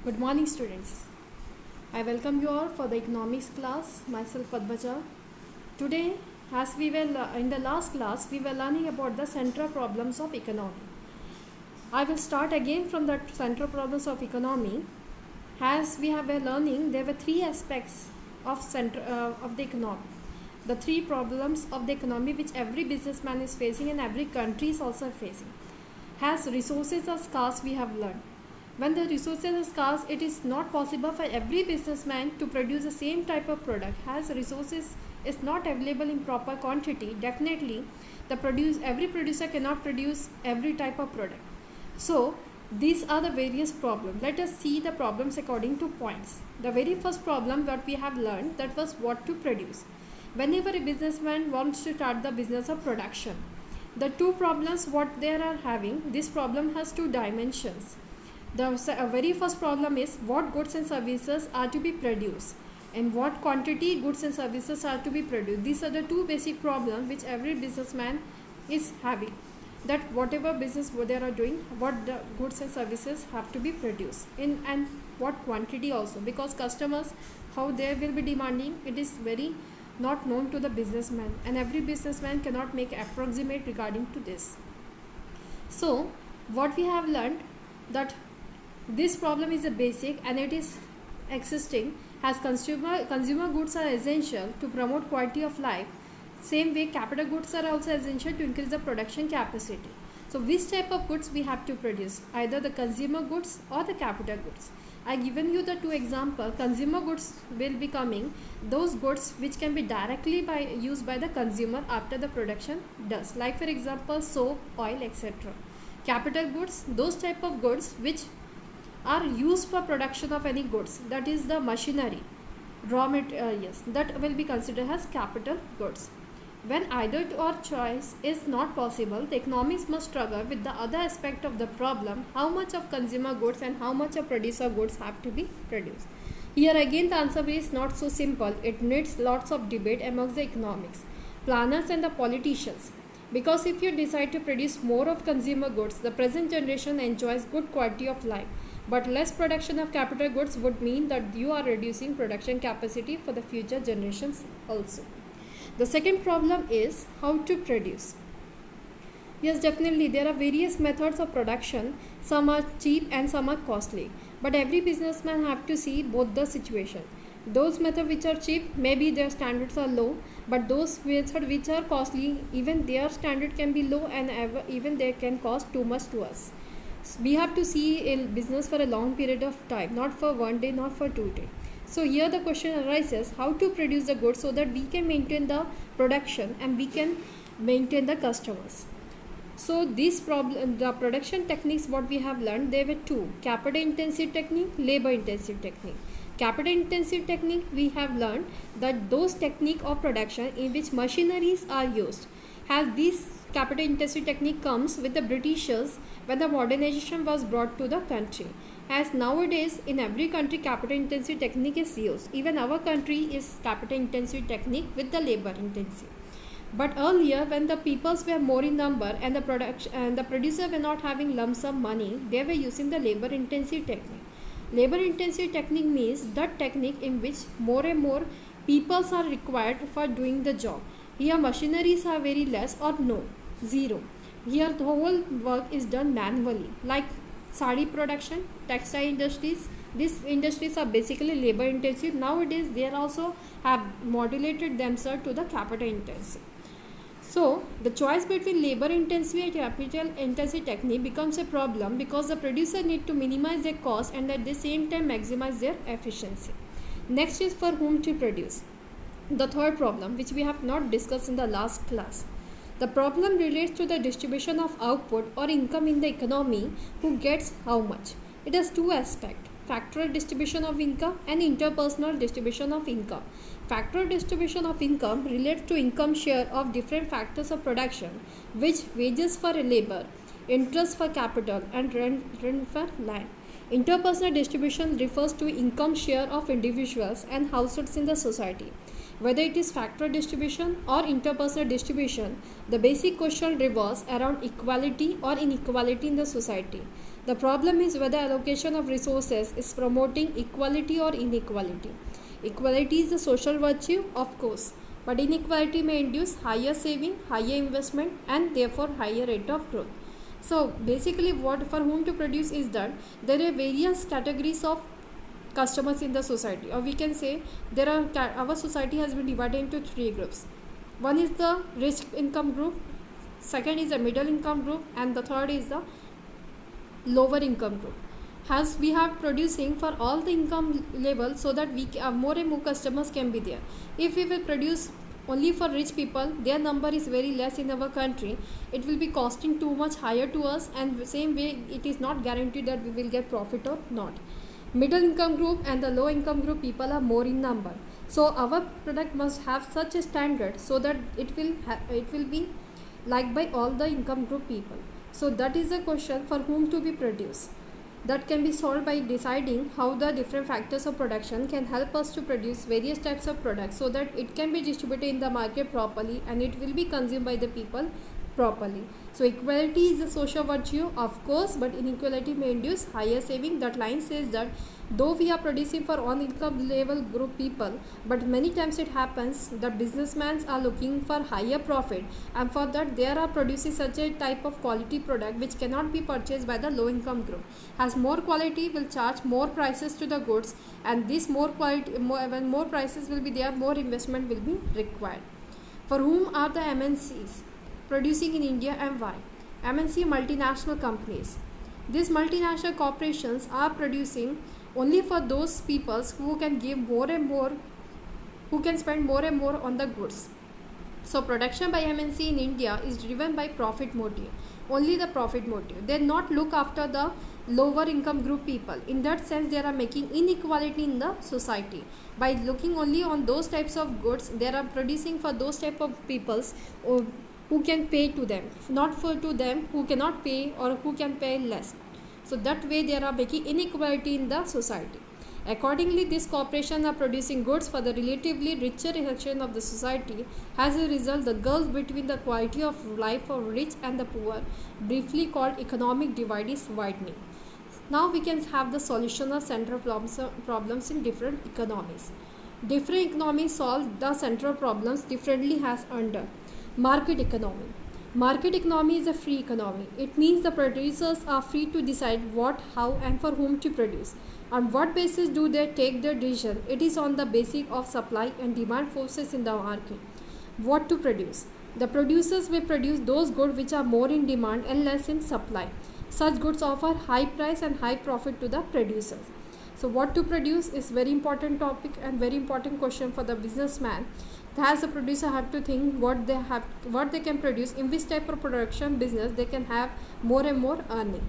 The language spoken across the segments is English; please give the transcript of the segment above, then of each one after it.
Good morning, students. I welcome you all for the economics class. Myself Padmaja. Today, as we were in the last class, we were learning about the central problems of economy. I will start again from the central problems of economy. As we have been learning, there were three aspects of the economy. The three problems of the economy which every businessman is facing and every country is also facing. As resources are scarce, we have learned. When the resources are scarce, it is not possible for every businessman to produce the same type of product. As resources is not available in proper quantity, definitely every producer cannot produce every type of product. So these are the various problems. Let us see the problems according to points. The very first problem that we have learned, that was what to produce. Whenever a businessman wants to start the business of production, the two problems what they are having, this problem has two dimensions. The very first problem is what goods and services are to be produced and what quantity goods and services are to be produced. These are the two basic problems which every businessman is having. That whatever business they are doing, what the goods and services have to be produced in and what quantity also, because customers how they will be demanding, it is very not known to the businessman, and every businessman cannot make approximate regarding to this. So what we have learned, that this problem is a basic and it is existing as consumer goods are essential to promote quality of life. Same way capital goods are also essential to increase the production capacity. So which type of goods we have to produce, either the consumer goods or the capital goods. I given you the two examples. Consumer goods will be coming those goods which can be directly used by the consumer after the production does, like for example soap, oil, etc. Capital goods, those type of goods which are used for production of any goods, that is the machinery, raw materials, that will be considered as capital goods. When either or choice is not possible, the economics must struggle with the other aspect of the problem, how much of consumer goods and how much of producer goods have to be produced. Here again the answer is not so simple. It needs lots of debate amongst the economics, planners and the politicians. Because if you decide to produce more of consumer goods, the present generation enjoys good quality of life. But less production of capital goods would mean that you are reducing production capacity for the future generations also. The second problem is how to produce. Yes, definitely there are various methods of production. Some are cheap and some are costly. But every businessman have to see both the situation. Those methods which are cheap, maybe their standards are low, but those methods which are costly, even their standard can be low and even they can cost too much to us. We have to see a business for a long period of time, not for one day, not for 2 days. So here the question arises, how to produce the goods so that we can maintain the production and we can maintain the customers. So the production techniques what we have learned, there were two: capital intensive technique, labor intensive technique. Capital intensive technique, we have learned that those technique of production in which machineries are used. Has this capital intensive technique comes with the Britishers when the modernization was brought to the country. As nowadays in every country capital intensive technique is used. Even our country is capital intensive technique with the labor intensive. But earlier when the peoples were more in number and the producer were not having lump sum money, they were using the labor intensive technique. Labor intensive technique means that technique in which more and more peoples are required for doing the job. Here machineries are very less or no, zero. Here the whole work is done manually, like sari production, textile industries. These industries are basically labor intensive. Nowadays they also have modulated themselves to the capital intensive. So the choice between labor intensive and capital intensive technique becomes a problem because the producer need to minimize their cost and at the same time maximize their efficiency. Next is for whom to produce. The third problem, which we have not discussed in the last class. The problem relates to the distribution of output or income in the economy, who gets how much. It has two aspects: factorial distribution of income and interpersonal distribution of income. Factorial distribution of income relates to income share of different factors of production, which wages for labor, interest for capital and rent for land. Interpersonal distribution refers to income share of individuals and households in the society. Whether it is factorial distribution or interpersonal distribution, the basic question revolves around equality or inequality in the society. The problem is whether allocation of resources is promoting equality or inequality. Equality is a social virtue, of course, but inequality may induce higher saving, higher investment, and therefore higher rate of growth. So basically, what for whom to produce is that there are various categories of customers in the society, or we can say there are our society has been divided into three groups. One is the rich income group, second is the middle income group, and the third is the lower income group. As we have producing for all the income level, so that we more and more customers can be there. If we will produce only for rich people, their number is very less in our country, it will be costing too much higher to us, and same way it is not guaranteed that we will get profit or not. Middle income group and the low income group people are more in number, so our product must have such a standard so that it will be liked by all the income group people. So that is the question for whom to be produced. That can be solved by deciding how the different factors of production can help us to produce various types of products, so that it can be distributed in the market properly and it will be consumed by the people properly. So equality is a social virtue, of course, but inequality may induce higher saving. That line says that though we are producing for on income level group people, but many times it happens that businessmen are looking for higher profit, and for that they are producing such a type of quality product which cannot be purchased by the low income group. As more quality will charge more prices to the goods, and this more quality, when more prices will be there, more investment will be required. For whom are the MNCs producing in India and why? MNC multinational companies. These multinational corporations are producing only for those peoples who can give more and more, who can spend more and more on the goods. So production by MNC in India is driven by profit motive, only the profit motive. They not look after the lower income group people. In that sense, they are making inequality in the society. By looking only on those types of goods, they are producing for those type of peoples who can pay to them, not for to them who cannot pay or who can pay less. So that way they are making inequality in the society. Accordingly, these corporations are producing goods for the relatively richer section of the society. As a result, the gulf between the quality of life of rich and the poor, briefly called economic divide, is widening. Now we can have the solution of central problems in different economies. Different economies solve the central problems differently as under. Market economy. Market economy is a free economy. It means the producers are free to decide what, how, and for whom to produce. On what basis do they take their decision? It is on the basis of supply and demand forces in the market. What to produce? The producers will produce those goods which are more in demand and less in supply. Such goods offer high price and high profit to the producers. So what to produce is very important topic and very important question for the businessman. As a producer have to think what they can produce, in which type of production business they can have more and more earning.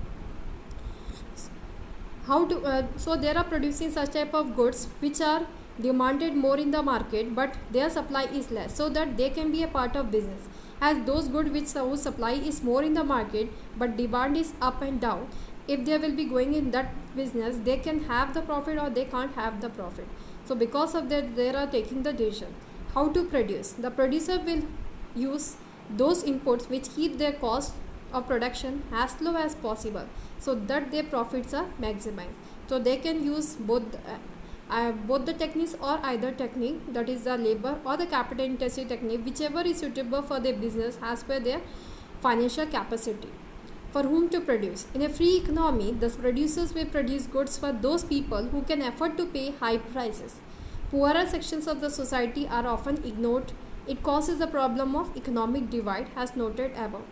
So they are producing such type of goods which are demanded more in the market, but their supply is less, so that they can be a part of business. As those goods whose supply is more in the market but demand is up and down, if they will be going in that business, they can have the profit or they can't have the profit. So because of that, they are taking the decision. How to produce? The producer will use those inputs which keep their cost of production as low as possible, so that their profits are maximized. So they can use both the techniques or either technique, that is the labor or the capital intensive technique, whichever is suitable for their business as per their financial capacity. For whom to produce? In a free economy, the producers will produce goods for those people who can afford to pay high prices. Poorer sections of the society are often ignored. It causes the problem of economic divide, as noted above.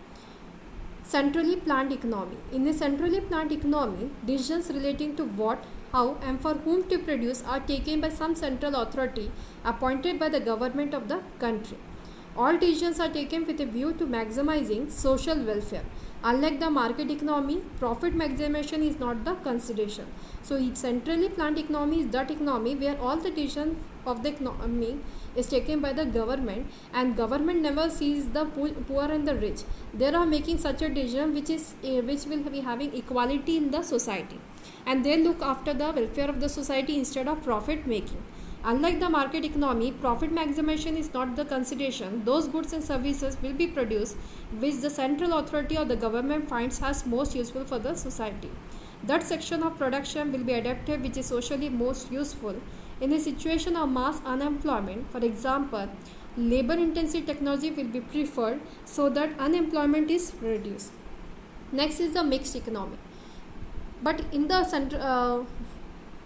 Centrally planned economy. In a centrally planned economy, decisions relating to what, how, and for whom to produce are taken by some central authority appointed by the government of the country. All decisions are taken with a view to maximizing social welfare. Unlike the market economy, profit maximization is not the consideration. So centrally planned economy is that economy where all the decision of the economy is taken by the government, and government never sees the poor and the rich. They are making such a decision which will be having equality in the society, and they look after the welfare of the society instead of profit making. Unlike the market economy, profit maximization is not the consideration. Those goods and services will be produced which the central authority or the government finds as most useful for the society. That section of production will be adapted which is socially most useful. In a situation of mass unemployment, for example, labor intensive technology will be preferred so that unemployment is reduced. Next is the mixed economy. But in the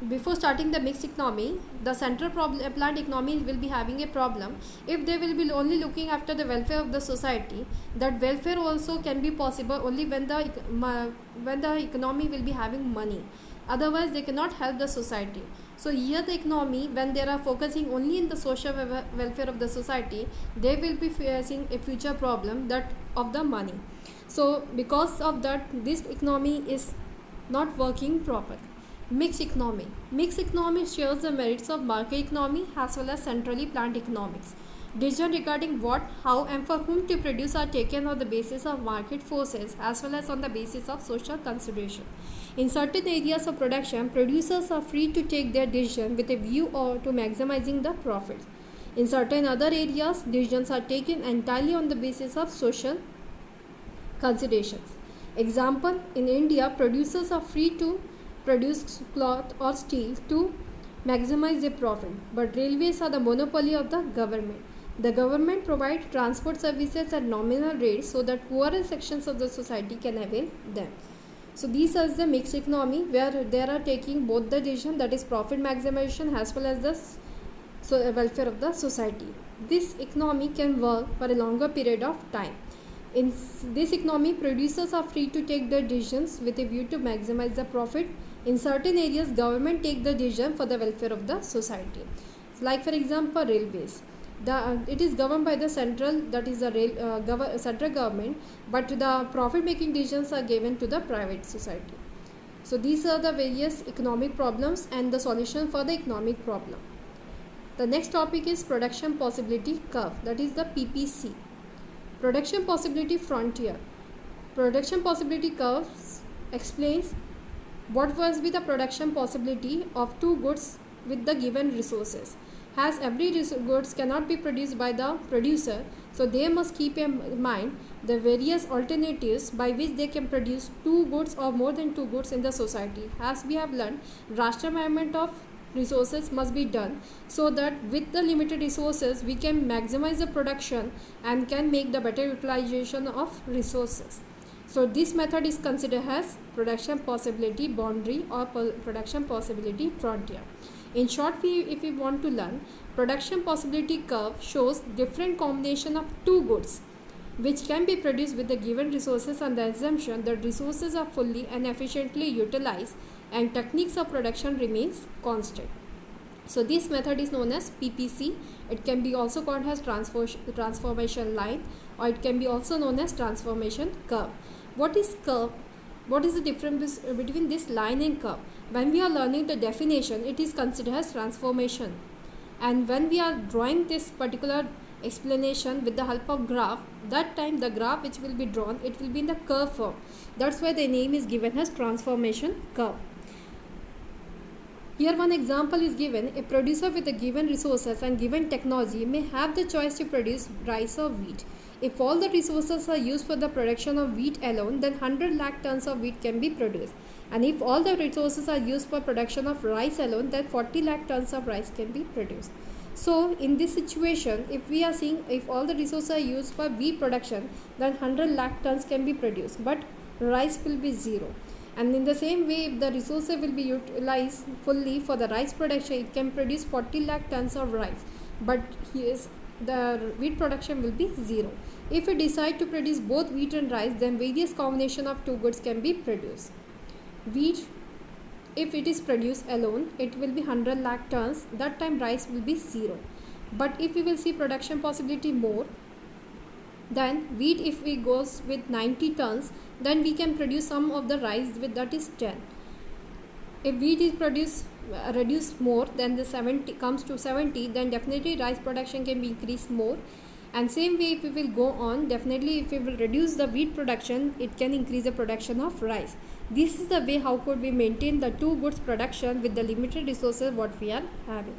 before starting the mixed economy, the central planned economy will be having a problem if they will be only looking after the welfare of the society. That welfare also can be possible only when the economy will be having money. Otherwise, they cannot help the society. So here the economy, when they are focusing only in the social welfare of the society, they will be facing a future problem that of the money. So because of that, this economy is not working properly. Mixed economy. Mixed economy shares the merits of market economy as well as centrally planned economics. Decisions regarding what, how and for whom to produce are taken on the basis of market forces as well as on the basis of social consideration. In certain areas of production, producers are free to take their decision with a view or to maximizing the profits. In certain other areas, decisions are taken entirely on the basis of social considerations. Example, in India, producers are free to produce cloth or steel to maximize their profit, but railways are the monopoly of the government. The government provides transport services at nominal rates so that poorer sections of the society can avail them. So these are the mixed economy where they are taking both the decision, that is profit maximization as well as the welfare of the society. This economy can work for a longer period of time. In this economy, producers are free to take their decisions with a view to maximize the profit. In certain areas, government take the decision for the welfare of the society. Like for example, railways. It is governed by the central, that is the central government, but the profit making decisions are given to the private society. So these are the various economic problems and the solution for the economic problem. The next topic is production possibility curve, that is the PPC. Production possibility frontier. Production possibility curves explains what must be the production possibility of two goods with the given resources. As every goods cannot be produced by the producer, so they must keep in mind the various alternatives by which they can produce two goods or more than two goods in the society. As we have learned, rationalization of resources must be done so that with the limited resources we can maximize the production and can make the better utilization of resources. So this method is considered as production possibility boundary or production possibility frontier. In short, if we want to learn, production possibility curve shows different combination of two goods which can be produced with the given resources on the assumption that resources are fully and efficiently utilized and techniques of production remains constant. So this method is known as PPC. It can be also called as transformation line, or it can be also known as transformation curve. What is curve? What is the difference between this line and curve? When we are learning the definition, it is considered as transformation, and when we are drawing this particular explanation with the help of graph, that time the graph which will be drawn, it will be in the curve form. That's why the name is given as transformation curve. Here one example is given. A producer with the given resources and given technology may have the choice to produce rice or wheat. If all the resources are used for the production of wheat alone, then 100 lakh tons of wheat can be produced. And if all the resources are used for production of rice alone, then 40 lakh tons of rice can be produced. So in this situation, if we are seeing if all the resources are used for wheat production, then 100 lakh tons can be produced, but rice will be zero. And in the same way, if the resources will be utilized fully for the rice production, it can produce 40 lakh tons of rice, but the wheat production will be zero. If we decide to produce both wheat and rice, then various combination of two goods can be produced. Wheat, if it is produced alone, it will be 100 lakh tons. That time rice will be zero. But if we will see production possibility more, then wheat, if we goes with 90 tons, then we can produce some of the rice with that is 10. If wheat is reduced more, then the 70 comes to 70, then definitely rice production can be increased more. And same way, if we will go on, definitely if we will reduce the wheat production, it can increase the production of rice. This is the way how could we maintain the two goods production with the limited resources what we are having.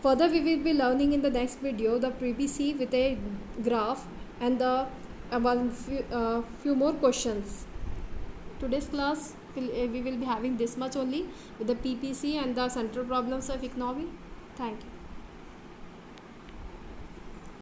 Further, we will be learning in the next video the PPC with a graph and the few more questions. Today's class we will be having this much only with the PPC and the central problems of economy. Thank you.